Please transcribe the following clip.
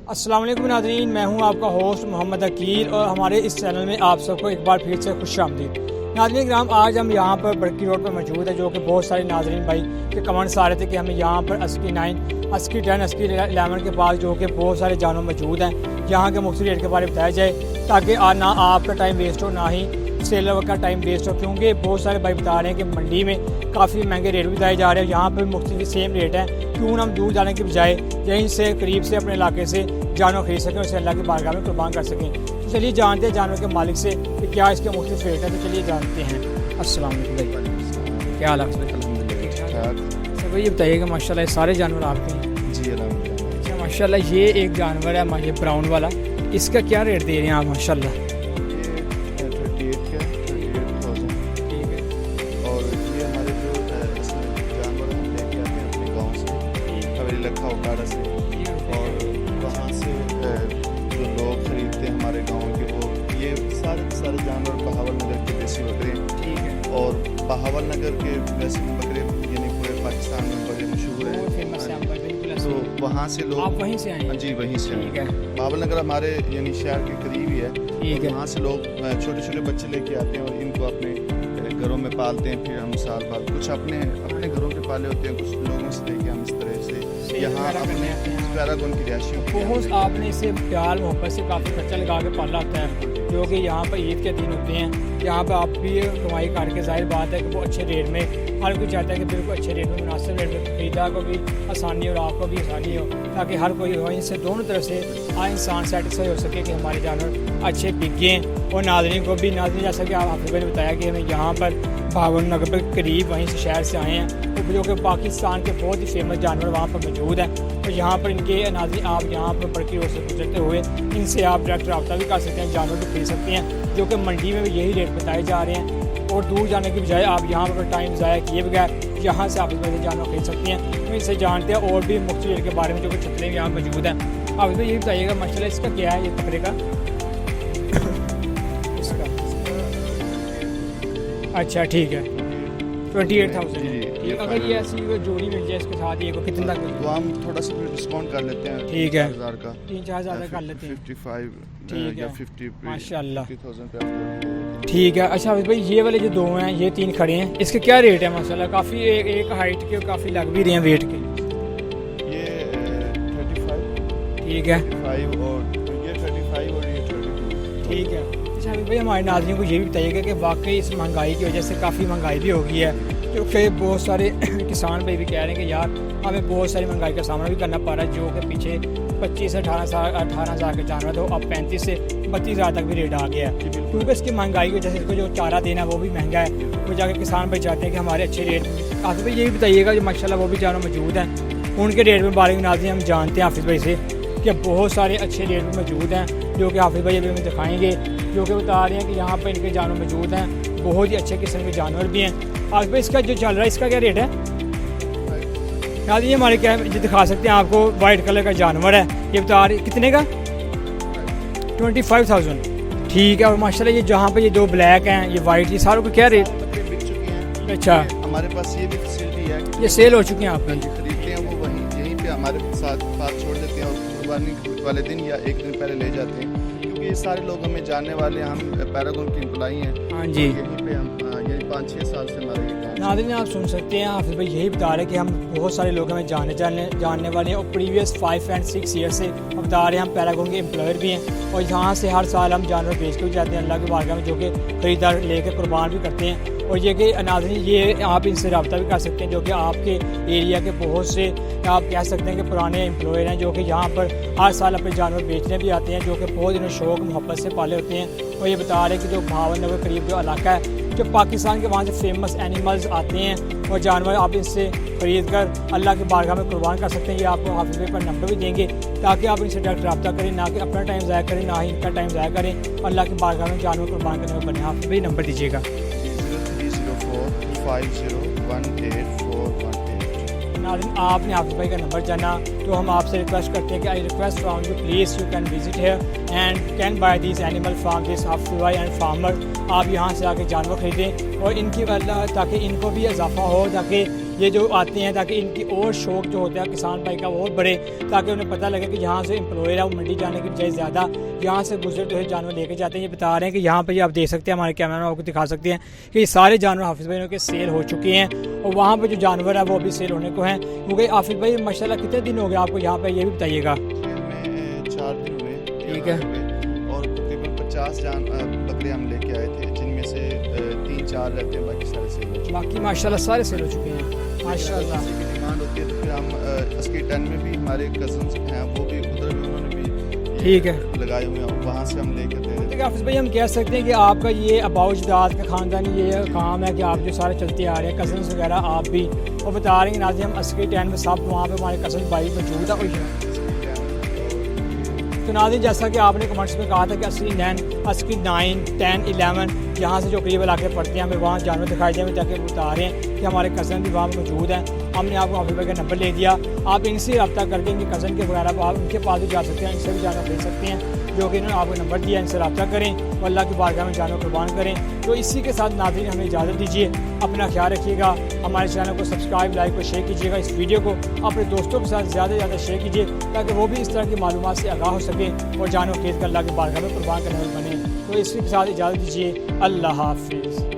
अस्सलाम वालेकुम नाज़रीन, मैं हूं आपका होस्ट मोहम्मद अकील और हमारे इस चैनल में आप सबको एक बार फिर से खुशामदीद। नाज़रीन ग्राम, आज हम यहां पर बड़की रोड पर मौजूद है, जो कि बहुत सारे नाज़रीन भाई के कमेंट्स आ रहे थे कि हमें यहां पर अस्की 9, अस्की 10, अस्की 11 के पास जो कि बहुत सारे जानवर मौजूद हैं, यहाँ के मुख्तलिफ रेट के बारे में बताया जाए ताकि ना आपका टाइम वेस्ट हो ना ही सेलर का टाइम वेस्ट हो, क्योंकि बहुत सारे भाई बता रहे हैं कि मंडी में काफ़ी महंगे रेट बताए जा रहे हैं, यहाँ पर मुख्तलिफ सेम रेट हैं। क्यों हम दूर जाने के बजाय यहीं से करीब से अपने इलाके से जानवर खरीद सकें और उसे अल्लाह की बारगाह में कुर्बान कर सकें। तो चलिए जानते हैं जानवर के मालिक से कि क्या इसके मुख्तलिफ रेट हैं। तो चलिए जानते हैं। अस्सलाम वालेकुम भाई, क्या हाल है? सर भाई ये बताइएगा, माशाल्लाह सारे जानवर आपके हैं? जी अल्हम्दुलिल्लाह। अच्छा माशाल्लाह, ये एक जानवर है ये ब्राउन वाला, इसका क्या रेट दे रहे हैं आप? माशाल्लाह ये 38 का 38,000। ठीक है। और ये हमारे जो जानवर हम लेके आते हैं अपने गांव से, हवेली लखा उकाड़ा से, और वहाँ से जो लोग खरीदते हैं हमारे गांव के, वो ये सारे जानवर बहावल नगर के देसी बकरे हैं। ठीक है। और बहावल नगर के वैसे बकरे यानी पूरे पाकिस्तान में बड़े मशहूर हैं, फेमस है। तो वहाँ से लोग, आप वहीं से आए हैं? जी वहीं से। ठीक है। बहावल नगर हमारे यानी शहर के करीब ही है। ठीक है। वहाँ से लोग छोटे छोटे बच्चे लेके आते हैं और इनको अपने घरों में पालते हैं। फिर हम साल बाद कुछ अपने घरों के पाले होते हैं, कुछ लोगों से लेके हम इस तरह से यहाँ अपने पैरागोन की रिहायशियों बहुत आपने इसे प्यार मोहब्बत से काफ़ी खर्चा लगा के पाला होता है, जो कि यहाँ पर ईद के दिन होते हैं। यहाँ पर आप भी कमाई करके जाहिर बात है कि वो अच्छे रेट में, हर कोई चाहता है कि बिल्कुल अच्छे रेट में, मुनासिब रेट में खरीदा को भी आसानी और आपको भी आसानी हो, ताकि हर कोई हो, इनसे दोनों तरफ से हर इंसान सेटिस्फाई हो सके कि हमारे जानवर अच्छे बिकें। और नाज़रीन को भी, नाज़रीन जैसा कि आप हाफिज़ भाई ने बताया कि हमें यहाँ पर बहावल नगर के करीब वहीं से शहर से आए हैं, तो जो कि पाकिस्तान के बहुत ही फेमस जानवर वहाँ पर मौजूद हैं। और यहाँ पर इनके नाज़रीन आप यहाँ पर बड़की रोड से गुजरते हुए इनसे आप डायरेक्ट रब्ता भी कर सकते हैं, जानवर भी खरीद सकते हैं, जो कि मंडी में भी यही रेट बताए जा रहे हैं। और दूर जाने की बजाय आप यहाँ पर टाइम ज़ाया किए बगैर यहाँ से आप इसमें जानवर खरीद सकते हैं। तो इनसे जानते हैं और भी मुख्तलिफ रेट के बारे में, जो कि छतरे यहाँ मौजूद हैं। आप इसमें ये बताइएगा माशाल्लाह इसका क्या है, ये बकरे का? अच्छा ठीक है, 28,000। अगर ये ऐसी जोड़ी मिल जाए इसके साथ, ये को कितने तक? तो हम थोड़ा सा डिस्काउंट कर लेते हैं। ठीक है। 1000 का 3-4 हज़ार कर लेते हैं। 55 ठीक या है। 50 माशाल्लाह। 50,000 पे आपको। ठीक है। अच्छा भाई, ये वाले जो दो हैं, ये 3 खड़े हैं, इसके क्या रेट है? माशाल्लाह काफ़ी एक हाइट के काफ़ी लग भी रहे हैं वेट के। ये 35 ठीक है। 35 और ये 35 और ये 32। ठीक है। अच्छा भाई, हमारे नाज़रीन को ये भी बताइएगा कि वाकई इस महंगाई की वजह से काफ़ी महंगाई भी हो गई है, क्योंकि बहुत सारे किसान भाई भी कह रहे हैं कि यार हमें बहुत सारी महंगाई का सामना भी करना पड़ रहा है, जो कि पीछे 25 से 18 हज़ार के जानवर थे, अब 35 से 32 हज़ार तक भी रेट आ गया है, क्योंकि इसकी महंगाई की वजह से इसको जो चारा देना है वो भी महंगा है। वो जाकर किसान भाई चाहते हैं कि हमारे अच्छे रेट। हाफिज़ भाई ये भी बताइएगा जो माशाल्लाह वो भी जानवर मौजूद हैं, उनके रेट में बारे में नाज़रीन हम जानते हैं हाफिज़ भाई से कि बहुत सारे अच्छे रेट में मौजूद हैं, जो कि हाफिज़ भाई अभी हमें दिखाएँगे, जो कि बता रहे हैं कि यहाँ पर इनके जानवर मौजूद हैं, बहुत ही अच्छे किस्म के जानवर भी हैं। आज भाई इसका जो चल रहा है इसका क्या रेट है? यार ये हमारे क्या है, ये दिखा सकते हैं आपको, वाइट कलर का जानवर है, ये बता रहे कितने का? 25,000। ठीक है। और माशाल्लाह ये जहाँ पे ये दो ब्लैक हैं, ये वाइट, ये सारों को क्या रेट? बिक चुके हैं। अच्छा, हमारे पास ये भी फैसिलिटी है कि ये सेल हो चुके हैं आपके? खरीदते हैं वो वहीं यहीं पे हमारे साथ छोड़ देते हैं और कुर्बानी वाले दिन या एक दिन पहले ले जाते हैं, क्योंकि ये सारे लोग हमें जानने वाले हैं, हम पैरागोन के एम्प्लॉई हैं। हाँ जी। यहीं पे हम यही 5-6 साल से हमारा ये काम। नाज़रीन आप सुन सकते हैं, हाफिज़ भाई यही बता रहे हैं कि हम बहुत सारे लोग हमें जानने वाले हैं, और प्रीवियस 5 and 6 ईयर से हम बता रहे हैं हम पैरागोन के एम्प्लॉयर भी हैं, और यहाँ से हर साल हम जानवर बेच के भी जाते हैं अल्लाह की बारगाह में, जो कि ख़रीदार लेकर कुर्बान भी करते हैं। और ये कि नाज़रीन ये आप इनसे रब्ता भी कर सकते हैं, जो कि आपके एरिया के बहुत से आप कह सकते हैं कि पुराने एम्प्लॉयर हैं, जो कि यहाँ पर हर साल अपने जानवर बेचने भी आते हैं, जो कि बहुत इन्हें शौक़ मोहब्बत से पाले होते हैं। और ये बता रहे हैं कि जो बहावल नगर करीब जो इलाका है, जो पाकिस्तान के वहाँ से फेमस एनिमल्स आते हैं और जानवर, आप इससे ख़रीद कर अल्लाह की बारगाह में कुर्बान कर सकते हैं। ये आपको हाफिज़ भाई पर नंबर भी देंगे, ताकि आप इनसे डायरेक्ट रब्ता करें, ना कि अपना टाइम ज़ाया करें, ना ही इनका टाइम ज़ाया करें, अल्लाह की बारगाह में जानवर कुर्बान करने में बने। हाफिज़ भाई नंबर दीजिएगा। 0304 5018 नाज़रीन आपने हाफिज़ भाई का नंबर जाना, तो हम आपसे रिक्वेस्ट करते हैं कि I request from you please you can visit here and can buy this animal farm, this Hafiz भाई एंड फार्मर। आप यहाँ से आके जानवर खरीदें और इनकी ताकि इनको भी इजाफा हो, ताकि ये जो आते हैं ताकि इनकी और शौक़ जो होता है किसान भाई का वो और बढ़े, ताकि उन्हें पता लगे कि यहाँ से एम्प्लॉयर है वो मंडी जाने की बजाय ज़्यादा यहाँ से गुजरते हुए जानवर लेके जाते हैं। ये बता रहे हैं कि यहाँ पर ये आप देख सकते हैं, हमारे कैमरा में आपको दिखा सकते हैं कि ये सारे जानवर हाफिज़ भाई के सेल हो चुके हैं और वहाँ पर जो जानवर है वो अभी सेल होने को हैं। क्योंकि हाफिज़ भाई माशाल्लाह कितने दिन हो गए आपको यहाँ पर, ये भी बताइएगा। 4 दिन हुए। ठीक है। और तकरीबन 50 बकरे हम लेके आए थे, जिनमें से 3-4 रहते हैं, बाकी सारे सेल हो चुके हैं। बाकी माशाल्लाह सारे सेल हो चुके हैं माशाल्लाह। किसी की डिमांड होती है तो फिर हम उसके 10 में भी हमारे कजन्स हैं, वो भी उधर भी उन्होंने भी ठीक है लगाए हुए हैं, वहाँ से हम लेकर दे रहे हैं। हाफिज़ भाई हम कह सकते हैं कि आपका ये अबाउजदाद का ख़ानदानी ये काम है कि आप जो सारे चलते आ रहे हैं, कज़न्स वगैरह आप भी, और बता रहे हैं नाज़िम हम अस्करी 10 में सब वहाँ पे हमारे कज़न भाई मौजूद है। तो नाज़िम जैसा कि आपने कमेंट्स में कहा था कि अस्करी 9, 10, 11 यहाँ से जो करीब इलाके पड़ते हैं हमें वहाँ जानवर दिखाई देंगे, ताकि बता रहे हैं कि हमारे कज़न भी वहाँ मौजूद हैं। हमने आपको हाफिज़ भाई का नंबर ले दिया, आप इनसे रब्ता करके इनके कज़न के वगैरह आप उनके पास भी जा सकते हैं, इनसे भी जानवर ले सकते हैं, जो कि इन्होंने आपको नंबर दिया। इनसे रब्ता करें और अल्लाह की बारगाह में जानवर कुर्बान करें। तो इसी के साथ नाज़रीन हमें इजाज़त दीजिए, अपना ख्याल रखिएगा, हमारे चैनल को सब्सक्राइब, लाइक और शेयर कीजिएगा। इस वीडियो को अपने दोस्तों के साथ ज़्यादा से ज़्यादा शेयर कीजिए ताकि वो भी इस तरह की मालूमात से आगाह हो सके और जानवर खरीद कर अल्लाह की बारगाह में कुर्बान करने वाले बने। तो इसी के साथ इजाज़त दीजिए, अल्लाह हाफिज़।